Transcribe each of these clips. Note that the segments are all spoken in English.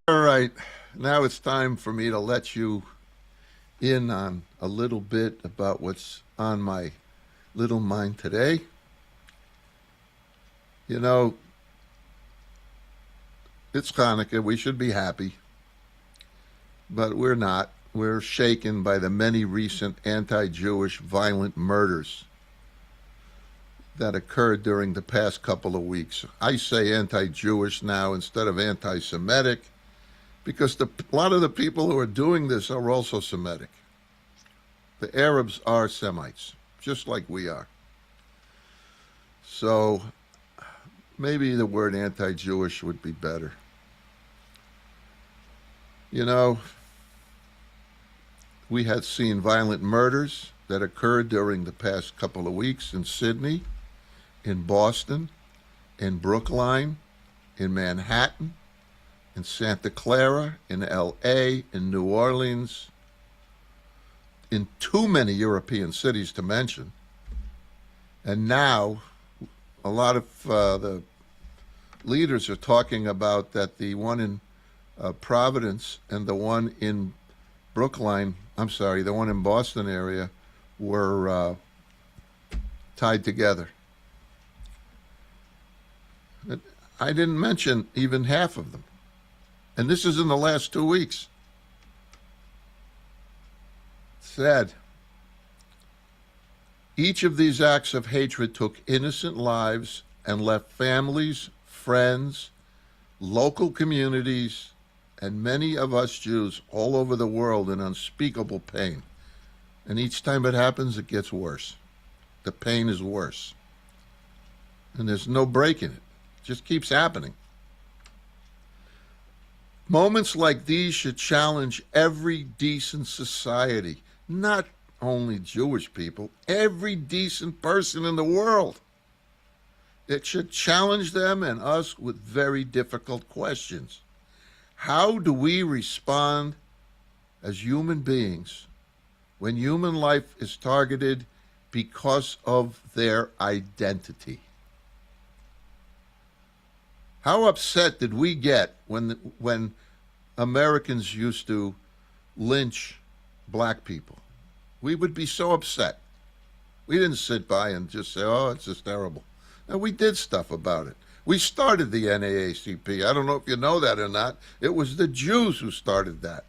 All right, now it's time for me to let you in on a little bit about what's on my little mind today. You know, it's Chanukah. We should be happy, but we're not. We're shaken by the many recent anti Jewish violent murders that occurred during the past couple of weeks. I say anti Jewish now instead of anti Semitic because a lot of the people who are doing this are also Semitic. The Arabs are Semites, just like we are. So maybe the word anti Jewish would be better. You know, we had seen violent murders that occurred during the past couple of weeks in Sydney, in Boston, in Brookline, in Manhattan, in Santa Clara, in LA, in New Orleans, in too many European cities to mention. And now a lot of the leaders are talking about that the one in Providence and the one in the one in Boston area were tied together. I didn't mention even half of them. And this is in the last 2 weeks. Sad. Each of these acts of hatred took innocent lives and left families, friends, local communities, and many of us Jews all over the world in unspeakable pain. And each time it happens, it gets worse. The pain is worse. And there's no breaking it. It just keeps happening. Moments like these should challenge every decent society, not only Jewish people, every decent person in the world. It should challenge them and us with very difficult questions. How do we respond as human beings when human life is targeted because of their identity? How upset did we get when Americans used to lynch black people? We would be so upset. We didn't sit by and just say, oh, it's just terrible. No, we did stuff about it. We started the NAACP. I don't know if you know that or not. It was the Jews who started that.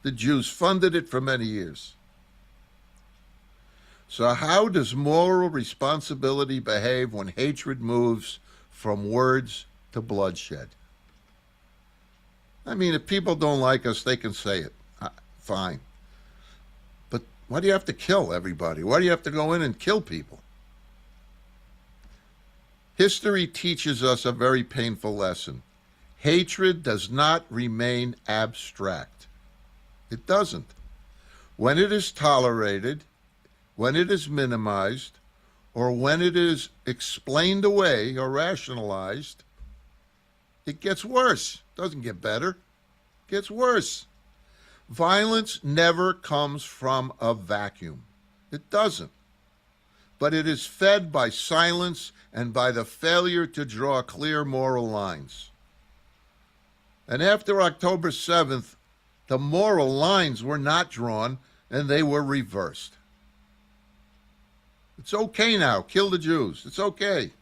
The Jews funded it for many years. So how does moral responsibility behave when hatred moves from words to bloodshed? I mean, if people don't like us, they can say it. Fine. But why do you have to kill everybody? Why do you have to go in and kill people? History teaches us a very painful lesson. Hatred does not remain abstract. It doesn't. When it is tolerated, when it is minimized, or when it is explained away or rationalized, it gets worse. It doesn't get better. It gets worse. Violence never comes from a vacuum. It doesn't. But it is fed by silence and by the failure to draw clear moral lines. And after October 7th, the moral lines were not drawn and they were reversed. It's okay now, kill the Jews. It's okay.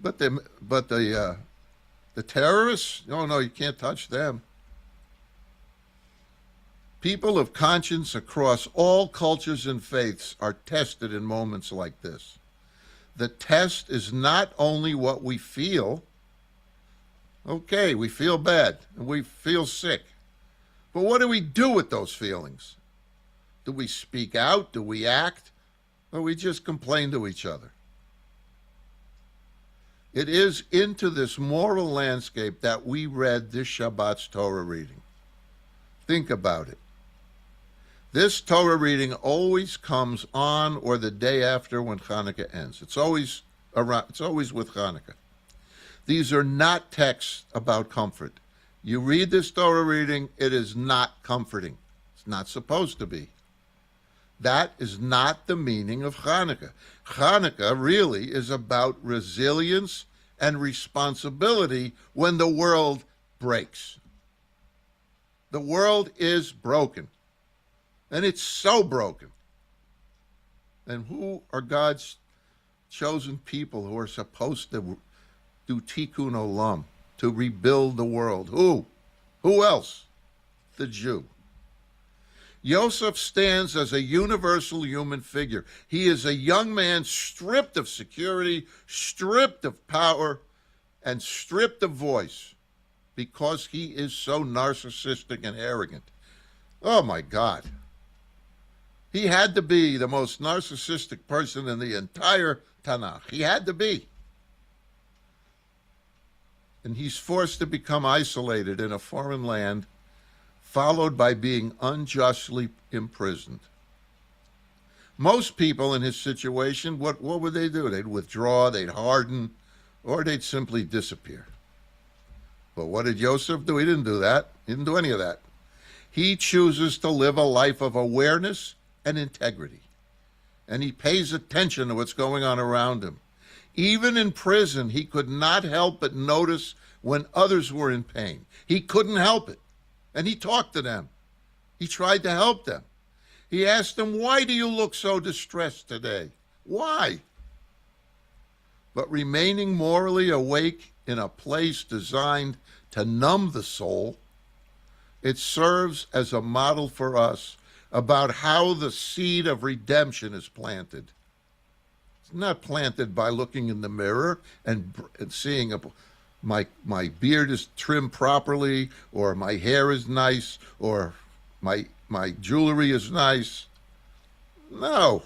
But the terrorists, no, you can't touch them. People of conscience across all cultures and faiths are tested in moments like this. The test is not only what we feel. Okay, we feel bad and we feel sick. But what do we do with those feelings? Do we speak out? Do we act? Or we just complain to each other? It is into this moral landscape that we read this Shabbat's Torah reading. Think about it. This Torah reading always comes on or the day after when Chanukah ends. It's always with Chanukah. These are not texts about comfort. You read this Torah reading, it is not comforting. It's not supposed to be. That is not the meaning of Chanukah. Chanukah really is about resilience and responsibility when the world breaks. The world is broken. And it's so broken. And who are God's chosen people who are supposed to do tikkun olam, to rebuild the world? Who? Who else? The Jew. Yosef stands as a universal human figure. He is a young man stripped of security, stripped of power, and stripped of voice because he is so narcissistic and arrogant. Oh my God. He had to be the most narcissistic person in the entire Tanakh. He had to be. And he's forced to become isolated in a foreign land, followed by being unjustly imprisoned. Most people in his situation, what would they do? They'd withdraw, they'd harden, or they'd simply disappear. But what did Yosef do? He didn't do that. He didn't do any of that. He chooses to live a life of awareness and integrity. And he pays attention to what's going on around him. Even in prison, he could not help but notice when others were in pain. He couldn't help it. And he talked to them. He tried to help them. He asked them, "Why do you look so distressed today? Why?" But remaining morally awake in a place designed to numb the soul, it serves as a model for us about how the seed of redemption is planted. It's not planted by looking in the mirror and seeing my beard is trimmed properly, or my hair is nice, or my jewelry is nice. No.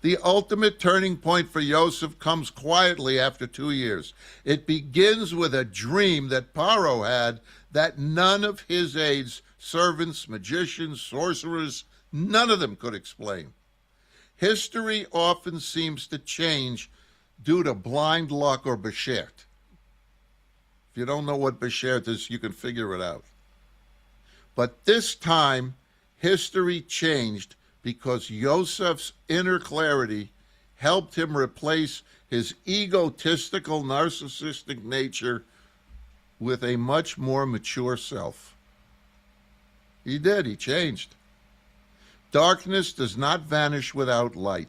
The ultimate turning point for Yosef comes quietly after 2 years. It begins with a dream that Paro had that none of his aides, servants, magicians, sorcerers, none of them could explain. History often seems to change due to blind luck or beshert. If you don't know what beshert is, you can figure it out. But this time, history changed because Yosef's inner clarity helped him replace his egotistical, narcissistic nature with a much more mature self. He did. He changed. Darkness does not vanish without light.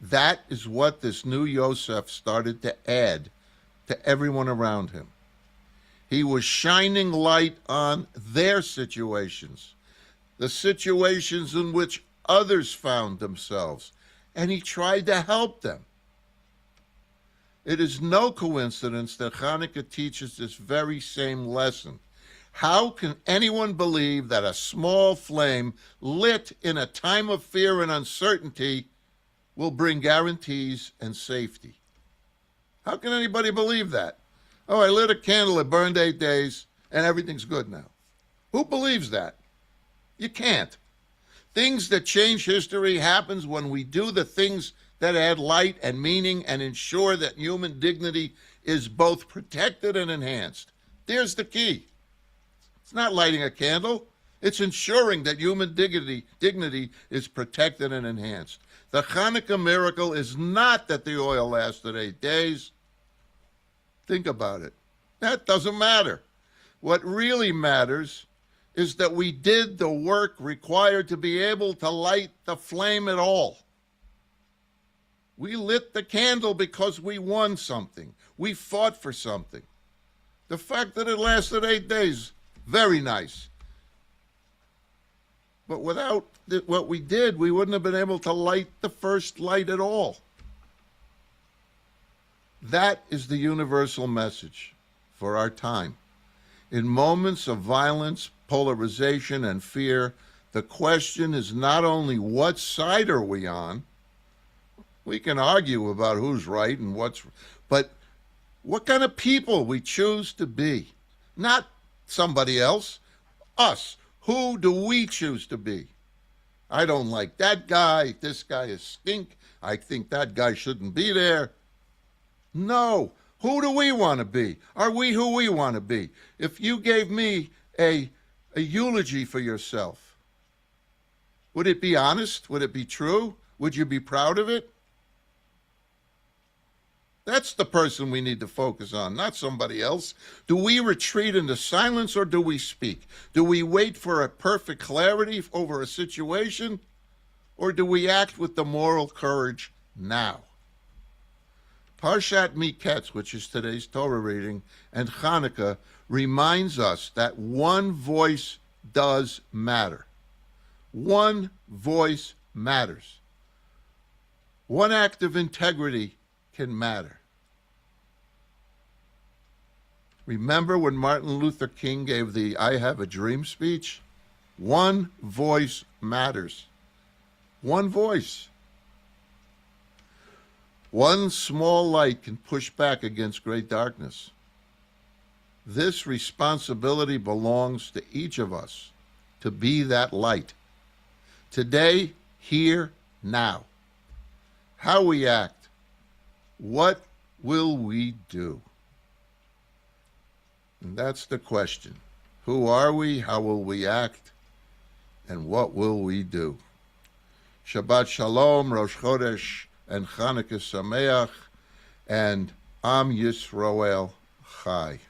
That is what this new Yosef started to add to everyone around him. He was shining light on their situations, the situations in which others found themselves, and he tried to help them. It is no coincidence that Chanukah teaches this very same lesson. How can anyone believe that a small flame lit in a time of fear and uncertainty will bring guarantees and safety? How can anybody believe that? Oh, I lit a candle, it burned 8 days, and everything's good now. Who believes that? You can't. Things that change history happens when we do the things that add light and meaning and ensure that human dignity is both protected and enhanced. There's the key. It's not lighting a candle. It's ensuring that human dignity is protected and enhanced. The Chanukah miracle is not that the oil lasted 8 days. Think about it. That doesn't matter. What really matters is that we did the work required to be able to light the flame at all. We lit the candle because we won something. We fought for something. The fact that it lasted 8 days, very nice. But without what we did, we wouldn't have been able to light the first light at all. That is the universal message for our time. In moments of violence, polarization, and fear, the question is not only what side are we on. We can argue about who's right and but what kind of people we choose to be. Not somebody else, us. Who do we choose to be? I don't like that guy. This guy is stink. I think that guy shouldn't be there. No. Who do we want to be? Are we who we want to be? If you gave me a eulogy for yourself, would it be honest? Would it be true? Would you be proud of it? That's the person we need to focus on, not somebody else. Do we retreat into silence or do we speak? Do we wait for a perfect clarity over a situation or do we act with the moral courage now? Parshat Miketz, which is today's Torah reading, and Chanukah reminds us that one voice does matter. One voice matters. One act of integrity can matter. Remember when Martin Luther King gave the I Have a Dream speech? One voice matters. One voice. One small light can push back against great darkness. This responsibility belongs to each of us to be that light. Today, here, now. How we act. What will we do? And that's the question. Who are we? How will we act? And what will we do? Shabbat Shalom, Rosh Chodesh, and Chanukah Sameach, and Am Yisrael Chai.